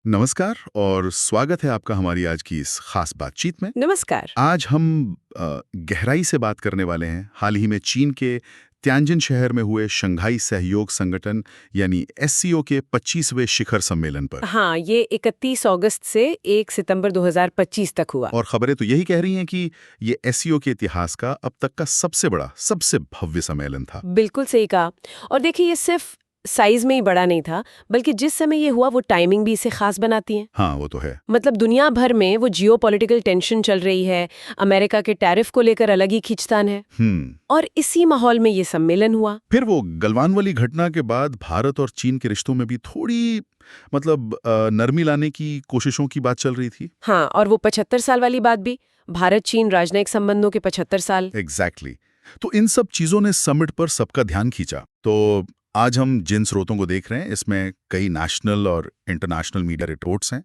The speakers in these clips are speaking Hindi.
नमस्कार और स्वागत है आपका हमारी आज की इस खास बातचीत में। नमस्कार। आज हम गहराई से बात करने वाले हैं हाल ही में चीन के तियानजिन शहर में हुए शंघाई सहयोग संगठन यानी एससीओ के 25वें शिखर सम्मेलन पर। हाँ, ये 31 अगस्त से 1 सितंबर 2025 तक हुआ। और खबरें तो यही कह रही हैं कि ये एससीओ के इतिहास का अब तक का सबसे बड़ा, सबसे भव्य सम्मेलन था। बिल्कुल सही कहा। और देखिए, ये सिर्फ साइज में ही बड़ा नहीं था, बल्कि जिस समय ये हुआ वो टाइमिंग भी इसे खास बनाती है। हाँ, वो तो है। मतलब दुनिया भर में वो जियोपॉलिटिकल टेंशन चल रही है, अमेरिका के टैरिफ को लेकर अलग ही खींचतान है, और इसी माहौल में ये सम्मेलन हुआ। फिर वो गलवान वाली घटना के बाद भारत और चीन के रिश्तों में भी थोड़ी नरमी लाने की कोशिशों की बात चल रही थी। हाँ, और वो 75 साल वाली बात भी, भारत चीन राजनयिक संबंधों के 75 साल। एग्जैक्टली। तो इन सब चीजों ने समिट पर सबका ध्यान खींचा। तो आज हम जिन स्रोतों को देख रहे हैं इसमें कई नेशनल और इंटरनेशनल मीडिया रिपोर्ट्स हैं,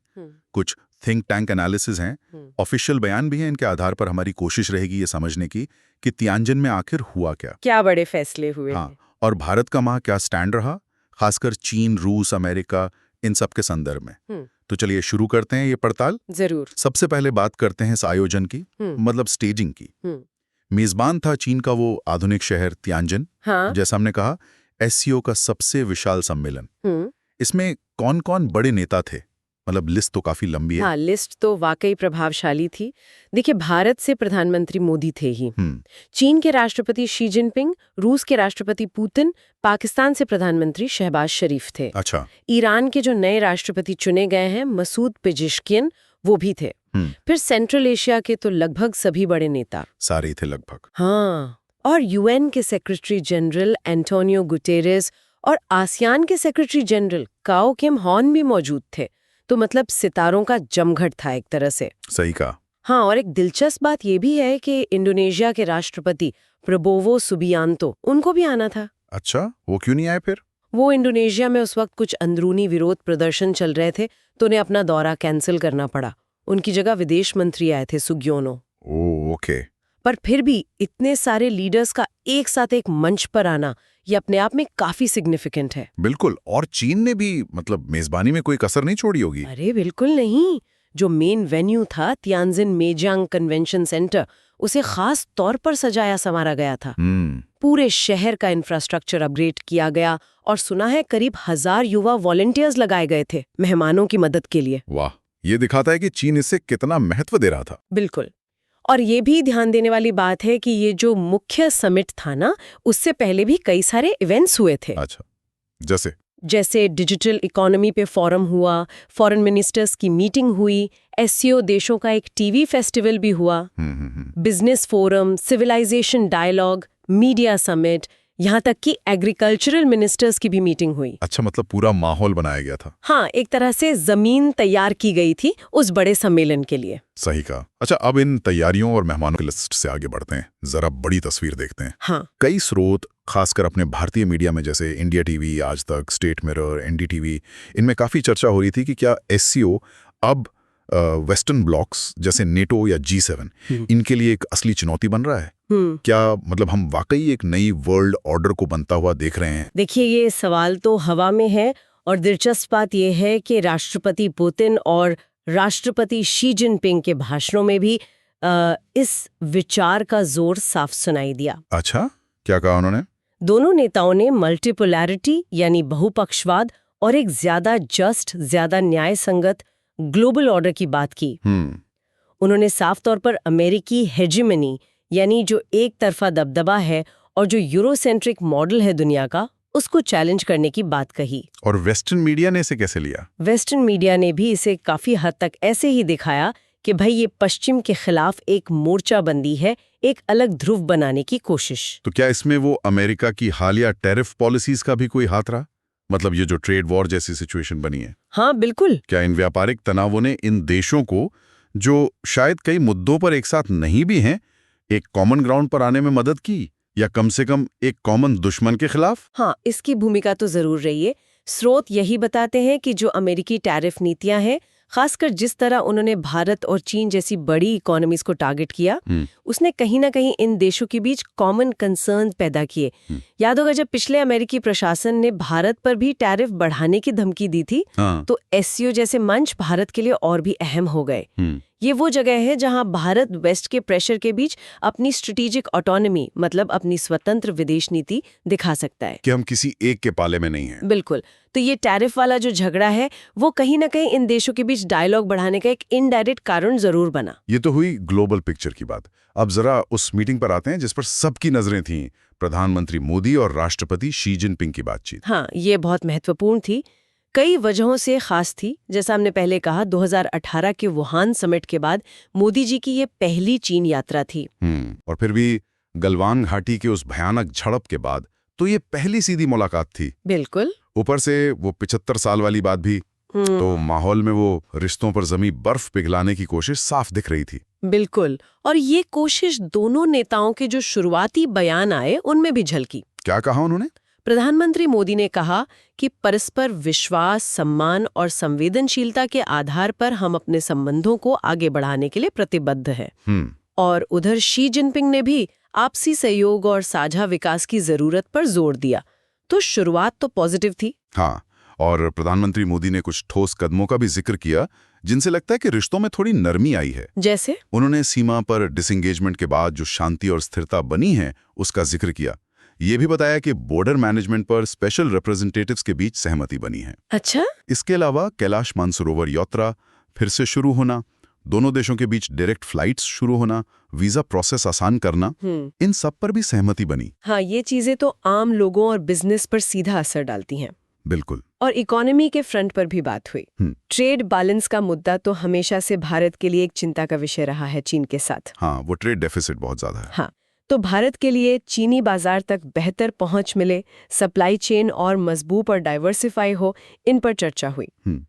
कुछ थिंक टैंक एनालिसिस हैं, ऑफिशियल बयान भी हैं। इनके आधार पर हमारी कोशिश रहेगी ये समझने की कि तियानजिन में आखिर हुआ क्या बड़े फैसले हुए। हाँ, और भारत का वहां क्या स्टैंड रहा, खासकर चीन, रूस, अमेरिका, इन सब के संदर्भ में। तो चलिए शुरू करते हैं ये पड़ताल। जरूर। सबसे पहले बात करते हैं इस आयोजन की, मतलब स्टेजिंग की। मेजबान था चीन का वो आधुनिक शहर तियानजिन। हाँ। जैसा हमने कहा, एससीओ का सबसे विशाल सम्मेलन। इसमें कौन कौन बड़े नेता थे? मतलब लिस्ट तो काफी लंबी है। हाँ, लिस्ट तो वाकई प्रभावशाली थी। देखिए, भारत से प्रधानमंत्री मोदी थे ही, चीन के राष्ट्रपति शी जिनपिंग, रूस के राष्ट्रपति पुतिन, पाकिस्तान से प्रधानमंत्री शहबाज शरीफ थे। अच्छा। ईरान के जो नए राष्ट्रपति चुने गए हैं, मसूद पेजिशकियन, वो भी थे। फिर सेंट्रल एशिया के तो लगभग सभी बड़े नेता, सारे थे लगभग। हाँ, और यूएन के सेक्रेटरी जनरल एंटोनियो गुटेरेस और आसियान के सेक्रेटरी जनरल काओ किम हॉन भी मौजूद थे। तो मतलब सितारों का जमघट था एक तरह से। सही कहा। हाँ, और एक दिलचस्प बात यह भी है कि इंडोनेशिया के राष्ट्रपति प्रबोवो सुबियांतो, उनको भी आना था। अच्छा, वो क्यों नहीं आए फिर? वो इंडोनेशिया में उस वक्त कुछ अंदरूनी विरोध प्रदर्शन चल रहे थे, तो उन्हें अपना दौरा कैंसिल करना पड़ा। उनकी जगह विदेश मंत्री आए थे, सुगियोनो। ओह, ओके। पर फिर भी इतने सारे लीडर्स का एक साथ एक मंच पर आना, ये अपने आप में काफी सिग्निफिकेंट है। बिल्कुल। और चीन ने भी मेजबानी में कोई कसर नहीं छोड़ी होगी। अरे बिल्कुल नहीं। जो मेन वेन्यू था, तियानजिन मेजियांग कन्वेंशन सेंटर, उसे खास तौर पर सजाया संवारा गया था। पूरे शहर का इंफ्रास्ट्रक्चर अपग्रेड किया गया और सुना है करीब 1000 युवा वॉलंटियर्स लगाए गए थे मेहमानों की मदद के लिए। वाह, ये दिखाता है कि चीन इसे कितना महत्व दे रहा था। बिल्कुल। और ये भी ध्यान देने वाली बात है कि ये जो मुख्य समिट था ना, उससे पहले भी कई सारे इवेंट्स हुए थे। अच्छा, जैसे डिजिटल इकोनॉमी पे फोरम हुआ, फॉरेन मिनिस्टर्स की मीटिंग हुई, एससीओ देशों का एक टीवी फेस्टिवल भी हुआ, business forum, civilisation dialogue, media summit, यहाँ तक कि एग्रीकल्चरल मिनिस्टर्स की भी मीटिंग हुई। अच्छा, मतलब पूरा माहौल बनाया गया था। हाँ, एक तरह से जमीन तैयार की गई थी उस बड़े सम्मेलन के लिए। सही कहा। अच्छा, अब इन तैयारियों और मेहमानों की लिस्ट से आगे बढ़ते हैं, जरा बड़ी तस्वीर देखते हैं। हाँ। कई स्रोत, खासकर अपने भारतीय मीडिया में जैसे इंडिया टीवी, आज तक, स्टेट मिरर, एनडीटीवी, इनमें काफी चर्चा हो रही थी कि क्या एससीओ अब वेस्टर्न ब्लॉक्स जैसे नेटो या G7 इनके लिए एक असली चुनौती बन रहा है। क्या हम वाकई एक नई वर्ल्ड ऑर्डर को बनता हुआ देख रहे हैं? देखिए, ये सवाल तो हवा में है, और दिलचस्प बात यह है कि राष्ट्रपति पुतिन और राष्ट्रपति शी जिनपिंग के भाषणों में भी इस विचार का जोर साफ सुनाई दिया। अच्छा, क्या कहा उन्होंने? दोनों नेताओं ने मल्टीपोलैरिटी यानी बहुपक्षवाद और एक ज्यादा जस्ट, ज्यादा न्याय संगत ग्लोबल ऑर्डर की बात की। उन्होंने साफ तौर पर अमेरिकी हेजिमनी यानी जो एक तरफा दबदबा है और जो यूरोसेंट्रिक मॉडल है दुनिया का, उसको चैलेंज करने की बात कही। और वेस्टर्न मीडिया ने इसे कैसे लिया? वेस्टर्न मीडिया ने भी इसे काफी हद तक ऐसे ही दिखाया कि भाई ये पश्चिम के खिलाफ एक मोर्चाबंदी है, एक अलग ध्रुव बनाने की कोशिश। तो क्या इसमें वो अमेरिका की हालिया टैरिफ पॉलिसीज का भी कोई हाथ रहा? ये जो ट्रेड वॉर जैसी सिचुएशन बनी है। हाँ, बिल्कुल। क्या इन व्यापारिक तनावों ने इन देशों को, जो शायद कई मुद्दों पर एक साथ नहीं भी हैं, एक कॉमन ग्राउंड पर आने में मदद की, या कम से कम एक कॉमन दुश्मन के खिलाफ? हाँ, इसकी भूमिका तो जरूर रही है। स्रोत यही बताते हैं कि जो अमेरिकी टैरिफ नीतियां हैं, खासकर जिस तरह उन्होंने भारत और चीन जैसी बड़ी इकोनॉमीज को टारगेट किया, उसने कहीं ना कहीं इन देशों के बीच कॉमन कंसर्न पैदा किए। याद होगा जब पिछले अमेरिकी प्रशासन ने भारत पर भी टैरिफ बढ़ाने की धमकी दी थी, तो एससीओ जैसे मंच भारत के लिए और भी अहम हो गए। ये वो जगह है जहां भारत वेस्ट के प्रेशर के बीच अपनी स्ट्रेटेजिक ऑटोनॉमी, मतलब अपनी स्वतंत्र विदेश नीति दिखा सकता है कि हम किसी एक के पाले में नहीं हैं। बिल्कुल। तो ये टैरिफ वाला जो झगड़ा है वो कहीं ना कहीं इन देशों के बीच डायलॉग बढ़ाने का एक इनडायरेक्ट कारण जरूर बना। ये तो हुई ग्लोबल पिक्चर की बात। अब जरा उस मीटिंग पर आते हैं जिस पर सबकी नजरें थीं, प्रधानमंत्री मोदी और राष्ट्रपति शी जिनपिंग की बातचीत। हाँ, ये बहुत महत्वपूर्ण थी, कई वजहों से खास थी। जैसा हमने पहले कहा, 2018 के वुहान समिट के बाद मोदी जी की ये पहली चीन यात्रा थी। और फिर भी गलवान घाटी के उस भयानक झड़प के बाद तो ये पहली सीधी मुलाकात थी। बिल्कुल। ऊपर से वो 75 साल वाली बात भी, तो माहौल में वो रिश्तों पर जमी बर्फ पिघलाने की कोशिश साफ दिख रही थी। बिल्कुल। और ये कोशिश दोनों नेताओं के जो शुरुआती बयान आए उनमें भी झलकी। क्या कहा उन्होंने? प्रधानमंत्री मोदी ने कहा कि परस्पर विश्वास, सम्मान और संवेदनशीलता के आधार पर हम अपने संबंधों को आगे बढ़ाने के लिए प्रतिबद्ध हैं। और उधर शी जिनपिंग ने भी आपसी सहयोग और साझा विकास की जरूरत पर जोर दिया। तो शुरुआत तो पॉजिटिव थी। हाँ, और प्रधानमंत्री मोदी ने कुछ ठोस कदमों का भी जिक्र किया जिनसे लगता है कि रिश्तों में थोड़ी नरमी आई है। जैसे उन्होंने सीमा पर डिसएंगेजमेंट के बाद जो शांति और स्थिरता बनी है उसका जिक्र किया। ये भी बताया कि बॉर्डर मैनेजमेंट पर स्पेशल रिप्रेजेंटेटिव्स के बीच सहमति बनी है। अच्छा। इसके अलावा कैलाश मानसरोवर यात्रा फिर से शुरू होना, दोनों देशों के बीच डायरेक्ट फ्लाइट्स शुरू होना, वीजा प्रोसेस आसान करना, इन सब पर भी सहमति बनी। हाँ, ये चीजें तो आम लोगों और बिजनेस पर सीधा असर डालती हैं। बिल्कुल। और इकोनॉमी के फ्रंट पर भी बात हुई। ट्रेड बैलेंस का मुद्दा तो हमेशा से भारत के लिए एक चिंता का विषय रहा है चीन के साथ। हाँ, वो ट्रेड डेफिसिट बहुत ज्यादा है। हाँ, तो भारत के लिए चीनी बाजार तक बेहतर पहुंच मिले, सप्लाई चेन और मजबूत और डाइवर्सिफाई हो, इन पर चर्चा हुई।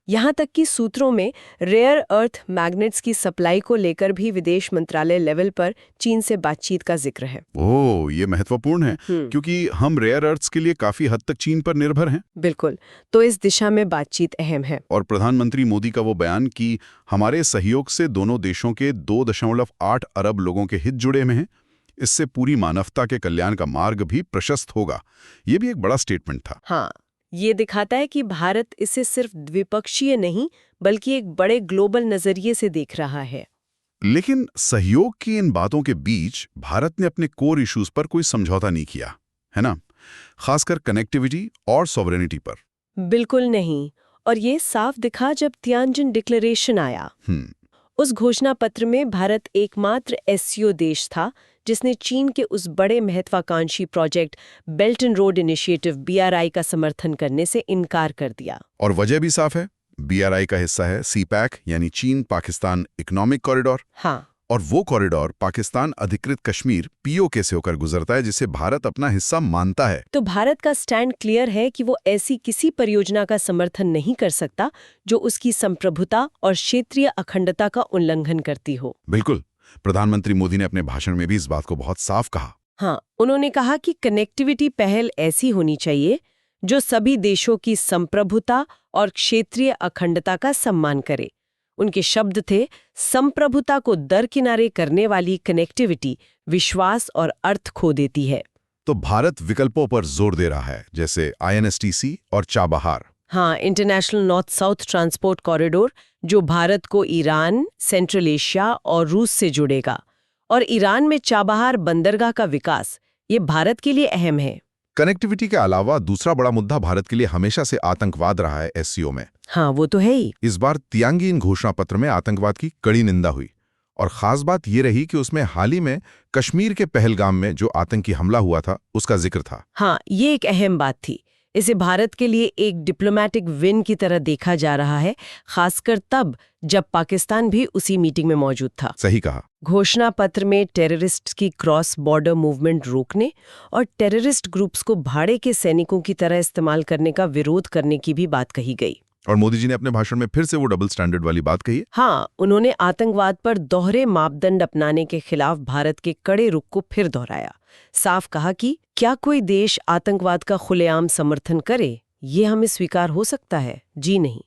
यहाँ तक कि सूत्रों में रेयर अर्थ मैग्नेट्स की सप्लाई को लेकर भी विदेश मंत्रालय लेवल पर चीन से बातचीत का जिक्र है। ओह, ये महत्वपूर्ण है क्योंकि हम रेयर अर्थ्स के लिए काफी हद तक चीन पर निर्भर हैं। बिल्कुल। तो इस दिशा में बातचीत अहम है। और प्रधानमंत्री मोदी का वो बयान कि हमारे सहयोग से दोनों देशों के 2.8 अरब लोगों के हित जुड़े हुए हैं, इससे पूरी मानवता के कल्याण का मार्ग भी प्रशस्त होगा, ये भी एक बड़ा स्टेटमेंट था। हाँ, ये दिखाता है कि भारत इसे सिर्फ द्विपक्षीय नहीं बल्कि एक बड़े ग्लोबल नजरिए से देख रहा है। लेकिन सहयोग की इन बातों के बीच भारत ने अपने कोर इश्यूज पर कोई समझौता नहीं किया, है ना? खासकर कनेक्टिविटी और सॉवरेनिटी पर। बिल्कुल नहीं। और ये साफ दिखा जब तियानजिन डिक्लेरेशन आया। उस घोषणा पत्र में भारत एकमात्र एससीओ देश था जिसने चीन के उस बड़े महत्वाकांक्षी project belt and road initiative BRI का समर्थन करने से इनकार कर दिया। और वजह भी साफ है, BRI का हिस्सा है CPEC यानी चीन पाकिस्तान इकोनॉमिक कॉरिडोर। हाँ। और वो कॉरिडोर पाकिस्तान अधिकृत कश्मीर POK से होकर गुजरता है, जिसे भारत अपना हिस्सा मानता है। तो भारत का स्टैंड क्लियर है कि वो ऐसी किसी परियोजना का समर्थन नहीं कर सकता जो उसकी संप्रभुता और क्षेत्रीय अखंडता का उल्लंघन करती हो। बिल्कुल। प्रधानमंत्री मोदी ने अपने भाषण में भी इस बात को बहुत साफ कहा। हाँ, उन्होंने कहा कि कनेक्टिविटी पहल ऐसी होनी चाहिए जो सभी देशों की संप्रभुता और क्षेत्रीय अखंडता का सम्मान करे। उनके शब्द थे, संप्रभुता को दरकिनारे करने वाली कनेक्टिविटी विश्वास और अर्थ खो देती है। तो भारत विकल्पों पर जोर दे रहा है, जैसे INSTC और चाबहार। हाँ, international north south transport corridor, जो भारत को ईरान, सेंट्रल एशिया और रूस से जुड़ेगा। और ईरान में चाबहार बंदरगाह का विकास, ये भारत के लिए अहम है। कनेक्टिविटी के अलावा दूसरा बड़ा मुद्दा भारत के लिए हमेशा से आतंकवाद रहा है SCO में। हाँ, वो तो है ही। इस बार तियांजिन घोषणा पत्र में आतंकवाद की कड़ी निंदा हुई। और खास बात ये रही कि उसमें हाल ही में कश्मीर के पहलगाम में जो आतंकी हमला हुआ था उसका जिक्र था। हाँ, ये एक अहम बात थी। इसे भारत के लिए एक डिप्लोमैटिक विन की तरह देखा जा रहा है, खासकर तब जब पाकिस्तान भी उसी मीटिंग में मौजूद था। सही कहा। घोषणा पत्र में टेररिस्ट की क्रॉस बॉर्डर मूवमेंट रोकने और टेररिस्ट ग्रुप्स को भाड़े के सैनिकों की तरह इस्तेमाल करने का विरोध करने की भी बात कही गई। और मोदी जी ने अपने भाषण में फिर से वो डबल स्टैंडर्ड वाली बात कही है। हाँ, उन्होंने आतंकवाद पर दोहरे मापदंड अपनाने के खिलाफ भारत के कड़े रुख को फिर दोहराया। साफ कहा कि क्या कोई देश आतंकवाद का खुलेआम समर्थन करे, ये हमें स्वीकार हो सकता है? जी नहीं।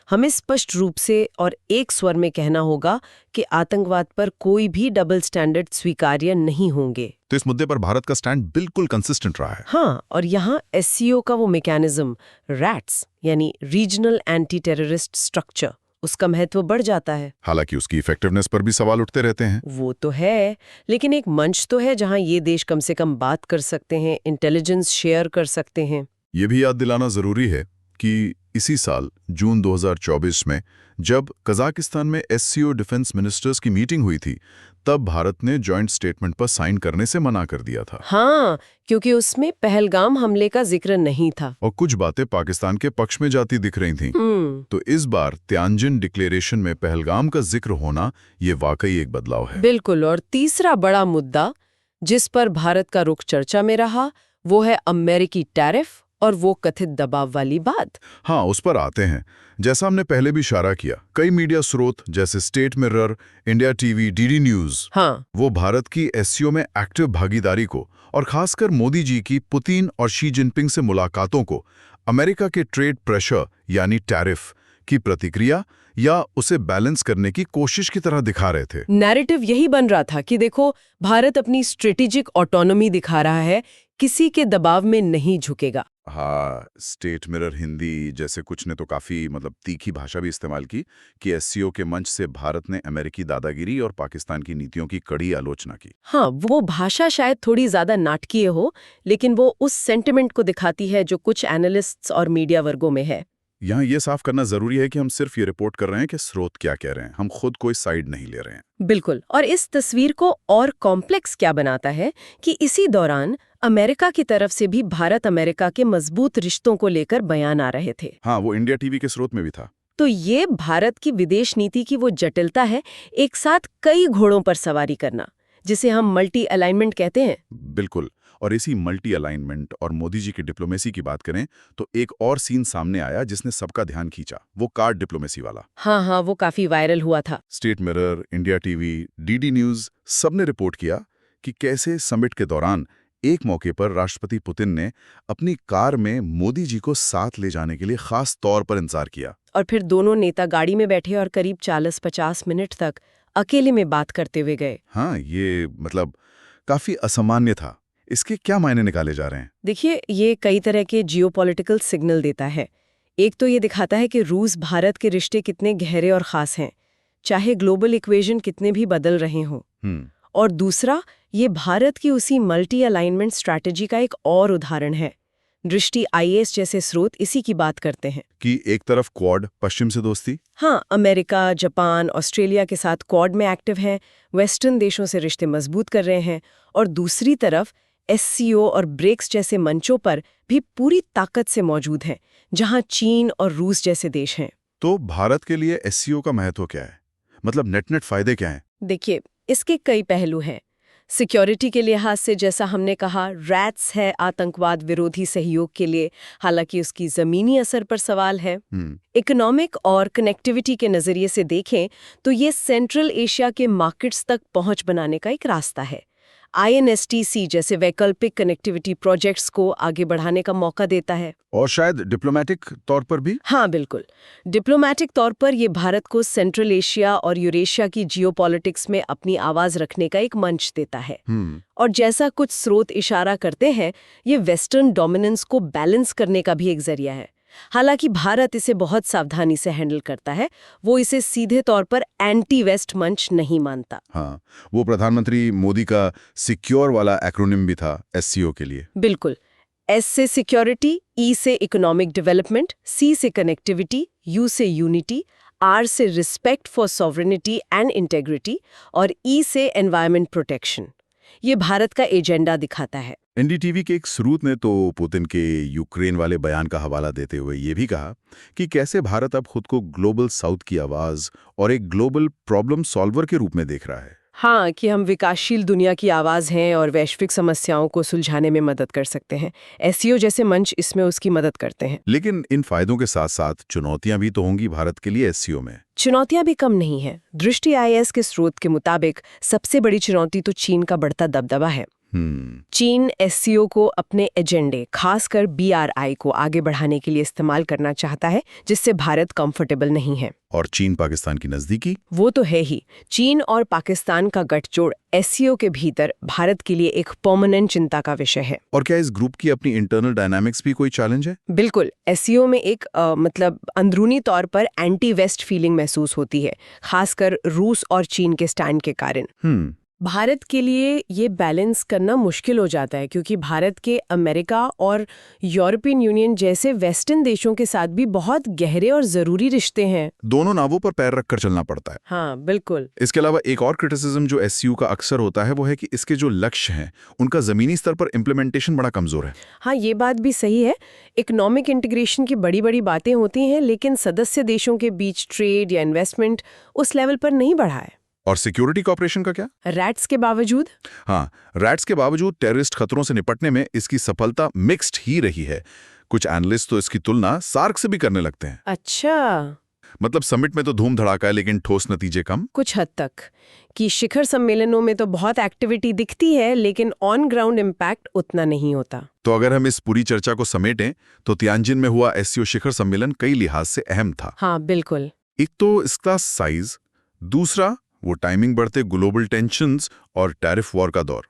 हमें स्पष्ट रूप से और एक स्वर में कहना होगा कि आतंकवाद पर कोई भी डबल स्टैंडर्ड स्वीकार्य नहीं होंगे। तो इस मुद्दे पर भारत का स्टैंड बिल्कुल कंसिस्टेंट रहा है। हाँ, और यहाँ एससीओ का वो मैकेनिज्म रैट्स यानी रीजनल एंटी टेररिस्ट स्ट्रक्चर, उसका महत्व बढ़ जाता है। हालांकि उसकी इफेक्टिवनेस पर भी सवाल उठते रहते हैं। वो तो है, लेकिन एक मंच तो है जहां ये देश कम से कम बात कर सकते हैं, इंटेलिजेंस शेयर कर सकते हैं। ये भी याद दिलाना जरूरी है कि इसी साल जून 2024 में जब कजाकिस्तान में एससीओ डिफेंस मिनिस्टर्स की मीटिंग हुई थी, तब भारत ने जॉइंट स्टेटमेंट पर साइन करने से मना कर दिया था। हाँ, क्योंकि उसमें पहलगाम हमले का जिक्र नहीं था और कुछ बातें पाकिस्तान के पक्ष में जाती दिख रही थीं। तो इस बार त्यांजिन डिक्लेरेशन में पहलगाम का जिक्र होना ये वाकई एक बदलाव है। बिल्कुल। और तीसरा बड़ा मुद्दा जिस पर भारत का रुख चर्चा में रहा, वो है अमेरिकी टैरिफ और वो कथित दबाव वाली बात। हाँ, उस पर आते हैं। जैसा हमने पहले भी इशारा किया, कई मीडिया स्रोत जैसे state mirror, India TV, DD news, वो भारत की एससीओ में एक्टिव भागीदारी को और खासकर मोदी जी की पुतिन और शी जिनपिंग से मुलाकातों को अमेरिका के ट्रेड प्रेशर यानी टैरिफ की प्रतिक्रिया या उसे बैलेंस करने की कोशिश की तरह दिखा रहे थे। नैरेटिव यही बन रहा था कि देखो, भारत अपनी स्ट्रेटेजिक ऑटोनॉमी दिखा रहा है, किसी के दबाव में नहीं झुकेगा। हाँ, स्टेट मिरर हिंदी जैसे कुछ ने तो काफी तीखी भाषा भी इस्तेमाल की कि एससीओ के मंच से भारत ने अमेरिकी दादागिरी और पाकिस्तान की नीतियों की कड़ी आलोचना की। हाँ, वो भाषा शायद थोड़ी ज्यादा नाटकीय हो, लेकिन वो उस सेंटिमेंट को दिखाती है जो कुछ एनालिस्ट्स और मीडिया वर्गों में है। यहाँ ये साफ करना जरूरी है कि हम सिर्फ ये रिपोर्ट कर रहे हैं कि स्रोत क्या कह रहे हैं, हम खुद कोई साइड नहीं ले रहे हैं। बिल्कुल। और इस तस्वीर को और कॉम्प्लेक्स क्या बनाता है कि इसी दौरान अमेरिका की तरफ से भी भारत अमेरिका के मजबूत रिश्तों को लेकर बयान आ रहे थे। हाँ, वो इंडिया टीवी के स्रोत में भी था। तो ये भारत की विदेश नीति की वो जटिलता है, एक साथ कई घोड़ों पर सवारी करना, जिसे हम मल्टी अलाइनमेंट कहते हैं। बिल्कुल। और इसी मल्टी अलाइनमेंट और मोदी जी की डिप्लोमेसी की बात करें तो एक और सीन सामने आया जिसने सबका ध्यान खींचा, वो कार्ड डिप्लोमेसी वाला। हाँ, वो काफी वायरल हुआ था। State mirror, India TV, DD news सबने रिपोर्ट किया कि कैसे समिट के दौरान एक मौके पर राष्ट्रपति पुतिन ने अपनी कार में मोदी जी को साथ ले जाने के लिए खास तौर पर इंतजार किया। और फिर दोनों नेता गाड़ी में बैठे और करीब 40-50 मिनट तक अकेले में बात करते हुए गए। हाँ, ये काफी असामान्य था। इसके क्या मायने निकाले जा रहे हैं? देखिए, ये कई तरह के जियोपॉलिटिकल सिग्नल देता है। एक तो ये दिखाता है कि रूस भारत के रिश्ते कितने गहरे और खास हैं, चाहे ग्लोबल इक्वेशन कितने भी बदल रहे हों। और दूसरा, ये भारत की उसी मल्टी अलाइनमेंट स्ट्रैटेजी का एक और उदाहरण है। दृष्टि आईएएस जैसे स्रोत इसी की बात करते हैं कि एक तरफ क्वाड, पश्चिम से दोस्ती। हाँ, अमेरिका, जापान, ऑस्ट्रेलिया के साथ क्वाड में एक्टिव हैं, वेस्टर्न देशों से रिश्ते मजबूत कर रहे हैं, और दूसरी तरफ एससीओ और ब्रिक्स जैसे मंचों पर भी पूरी ताकत से मौजूद हैं, जहां चीन और रूस जैसे देश हैं। तो भारत के लिए एससीओ का महत्व क्या है? नेट फायदे क्या हैं? देखिए, इसके कई पहलू हैं। सिक्योरिटी के लिहाज से जैसा हमने कहा, रैट्स है आतंकवाद विरोधी सहयोग के लिए, हालांकि उसकी जमीनी असर पर सवाल है। इकोनॉमिक और कनेक्टिविटी के नजरिए से देखें तो ये सेंट्रल एशिया के मार्केट्स तक पहुंच बनाने का एक रास्ता है। INSTC जैसे वैकल्पिक कनेक्टिविटी प्रोजेक्ट्स को आगे बढ़ाने का मौका देता है। और शायद डिप्लोमेटिक तौर पर भी। हाँ, बिल्कुल। डिप्लोमेटिक तौर पर ये भारत को सेंट्रल एशिया और यूरेशिया की जियोपॉलिटिक्स में अपनी आवाज रखने का एक मंच देता है। और जैसा कुछ स्रोत इशारा करते हैं, ये वेस्टर्न डोमिनेंस को बैलेंस करने का भी एक जरिया है। हालांकि भारत इसे बहुत सावधानी से हैंडल करता है, वो इसे सीधे तौर पर एंटी वेस्ट मंच नहीं मानता। हाँ, वो प्रधानमंत्री मोदी का सिक्योर वाला एक्रोनिम भी था एससीओ के लिए। बिल्कुल। एस से सिक्योरिटी, ई से इकोनॉमिक डेवलपमेंट, सी से कनेक्टिविटी, यू से यूनिटी, आर से respect for sovereignty and integrity और ई से एनवायरमेंट प्रोटेक्शन। ये भारत का एजेंडा दिखाता है। एनडीटीवी के एक स्रोत ने तो पुतिन के यूक्रेन वाले बयान का हवाला देते हुए ये भी कहा कि कैसे भारत अब खुद को ग्लोबल साउथ की आवाज और एक ग्लोबल प्रॉब्लम सॉल्वर के रूप में देख रहा है। हाँ, कि हम विकासशील दुनिया की आवाज हैं और वैश्विक समस्याओं को सुलझाने में मदद कर सकते हैं। एससीओ जैसे मंच इसमें उसकी मदद करते हैं। लेकिन इन फायदों के साथ साथ चुनौतियां भी तो होंगी भारत के लिए एससीओ में। चुनौतियां भी कम नहीं हैं। दृष्टि आईएएस के स्रोत के मुताबिक सबसे बड़ी चुनौती तो चीन का बढ़ता दबदबा है। चीन एससीओ को अपने एजेंडे खासकर बीआरआई को आगे बढ़ाने के लिए इस्तेमाल करना चाहता है, जिससे भारत कंफर्टेबल नहीं है। और चीन पाकिस्तान की नजदीकी? वो तो है ही। चीन और पाकिस्तान का गठजोड़ एससीओ के भीतर भारत के लिए एक परमानेंट चिंता का विषय है। और क्या इस ग्रुप की अपनी इंटरनल डायनामिक्स भी कोई चैलेंज है? बिल्कुल। एससीओ में एक मतलब अंदरूनी तौर पर एंटी वेस्ट फीलिंग महसूस होती है, खासकर रूस और चीन के स्टैंड के कारण। भारत के लिए ये बैलेंस करना मुश्किल हो जाता है, क्योंकि भारत के अमेरिका और यूरोपियन यूनियन जैसे वेस्टर्न देशों के साथ भी बहुत गहरे और जरूरी रिश्ते हैं। दोनों नावों पर पैर रखकर चलना पड़ता है। हाँ बिल्कुल। इसके अलावा एक और क्रिटिसिज्म जो एससीओ का अक्सर होता है वो है कि इसके जो लक्ष्य हैं उनका जमीनी स्तर पर इम्प्लीमेंटेशन बड़ा कमजोर है। हाँ, ये बात भी सही है। इकोनॉमिक इंटीग्रेशन की बड़ी बड़ी बातें होती हैं, लेकिन सदस्य देशों के बीच ट्रेड या इन्वेस्टमेंट उस लेवल पर नहीं बढ़ा है। और सिक्योरिटी कॉपरेशन का क्या? रैट्स के बावजूद? हाँ, रैट्स के बावजूद टेररिस्ट खतरों से निपटने में इसकी सफलता मिक्स्ड ही रही है। कुछ एनालिस्ट तो इसकी तुलना सार्क से भी करने लगते हैं। अच्छा। मतलब समिट में तो धूम धड़ाका है लेकिन ठोस नतीजे कम। कुछ हद तक कि शिखर सम्मेलनों में तो बहुत एक्टिविटी दिखती है, लेकिन ऑन ग्राउंड इम्पैक्ट उतना नहीं होता। तो अगर हम इस पूरी चर्चा को समेटें तो तियानजिन में हुआ एससीओ शिखर सम्मेलन कई लिहाज से अहम था। हाँ बिल्कुल। एक तो इसका साइज, दूसरा वो टाइमिंग बढ़ते ग्लोबल टेंशन्स और टैरिफ वॉर का दौर।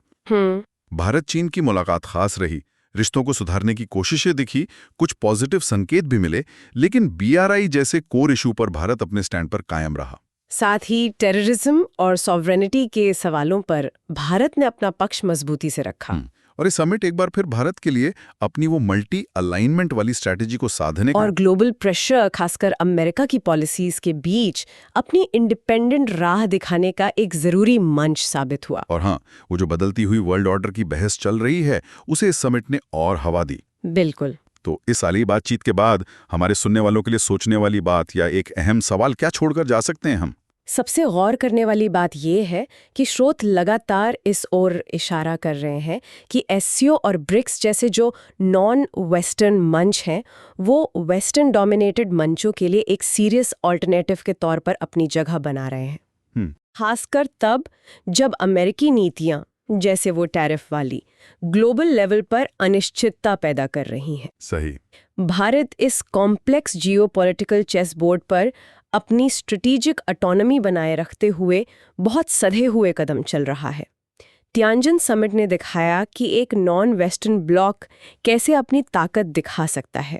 भारत चीन की मुलाकात खास रही, रिश्तों को सुधारने की कोशिशें दिखी, कुछ पॉजिटिव संकेत भी मिले, लेकिन बीआरआई जैसे कोर इशू पर भारत अपने स्टैंड पर कायम रहा। साथ ही टेररिज्म और सॉवरेनिटी के सवालों पर भारत ने अपना पक्ष मजबूती से रखा। और ये समिट एक बार फिर भारत के लिए अपनी वो मल्टी अलाइनमेंट वाली स्ट्रैटेजी को साधने और ग्लोबल प्रेशर, खासकर अमेरिका की पॉलिसीज के बीच अपनी इंडिपेंडेंट राह दिखाने का एक जरूरी मंच साबित हुआ। और हाँ, वो जो बदलती हुई वर्ल्ड ऑर्डर की बहस चल रही है उसे इस समिट ने और हवा दी। बिल्कुल। तो इस साली बातचीत के बाद हमारे सुनने वालों के लिए सोचने वाली बात या एक अहम सवाल क्या छोड़कर जा सकते हैं हम? सबसे गौर करने वाली बात यह है कि स्रोत लगातार इस ओर इशारा कर रहे हैं कि एससीओ और ब्रिक्स जैसे जो नॉन वेस्टर्न मंच हैं, वो वेस्टर्न डोमिनेटेड मंचों के लिए एक सीरियस ऑल्टरनेटिव के तौर पर अपनी जगह बना रहे हैं। खासकर तब जब अमेरिकी नीतियां, जैसे वो टैरिफ वाली, ग्लोबल लेवल पर अनिश्चितता पैदा कर रही हैं। सही। भारत इस कॉम्प्लेक्स जियोपॉलिटिकल चेस बोर्ड पर अपनी स्ट्रेटेजिक ऑटोनॉमी बनाए रखते हुए बहुत सधे हुए कदम चल रहा है। तियानजिन समिट ने दिखाया कि एक नॉन वेस्टर्न ब्लॉक कैसे अपनी ताकत दिखा सकता है।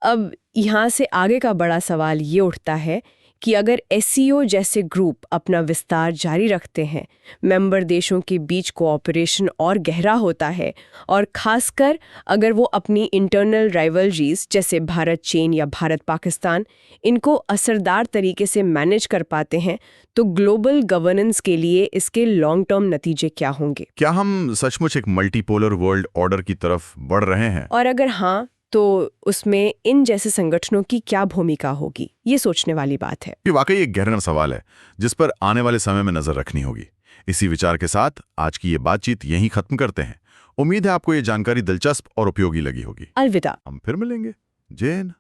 अब यहाँ से आगे का बड़ा सवाल ये उठता है कि अगर एससीओ जैसे ग्रुप अपना विस्तार जारी रखते हैं, मेंबर देशों के बीच कोऑपरेशन और गहरा होता है, और खासकर अगर वो अपनी इंटरनल राइवलरीज जैसे भारत चीन या भारत पाकिस्तान, इनको असरदार तरीके से मैनेज कर पाते हैं, तो ग्लोबल गवर्नेंस के लिए इसके लॉन्ग टर्म नतीजे क्या होंगे? क्या हम सचमुच एक मल्टीपोलर वर्ल्ड ऑर्डर की तरफ बढ़ रहे हैं? और अगर हाँ, तो उसमें इन जैसे संगठनों की क्या भूमिका होगी? ये सोचने वाली बात है। ये वाकई एक गहरा सवाल है जिस पर आने वाले समय में नजर रखनी होगी। इसी विचार के साथ आज की ये बातचीत यहीं खत्म करते हैं। उम्मीद है आपको ये जानकारी दिलचस्प और उपयोगी लगी होगी। अलविदा। हम फिर मिलेंगे। जय हिंद।